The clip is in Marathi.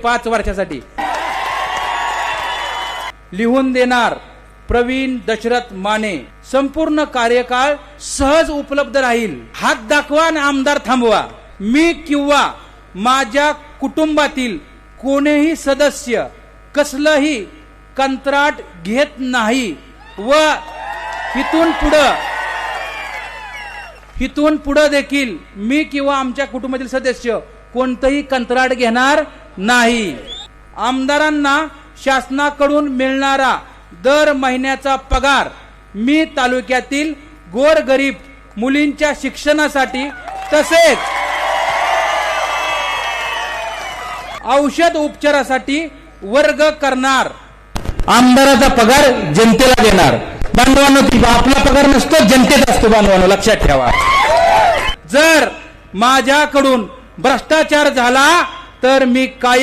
5 वर्षासाठी लिहून देणार प्रवीण दशरथ माने। संपूर्ण कार्यकाळ सहज उपलब्ध राहील। हात दाखवा आणि आमदार थांबवा। मी किंवा माझ्या कुटुंबातील कोणीही सदस्य कसलंही कंत्राट घेत नाही व इथून पुढे देखील मी किंवा आमच्या कुटुंबातील सदस्य कोणतंही कंत्राट घेणार नाही। आमदारांना शासनाकडून मिळणारा दर महिन्याचा पगार मी तालुक्यातील गोरगरीब मुलींच्या शिक्षणासाठी तसेच औषध उपचारासाठी वर्ग करणार। आमदाराचा पगार जनतेला देणार। बांधवांनो, आपला पगार नसतो, जनतेचा असतो बांधवांनो, लक्षात ठेवा। जर माझ्याकडून भ्रष्टाचार झाला तर मी कायम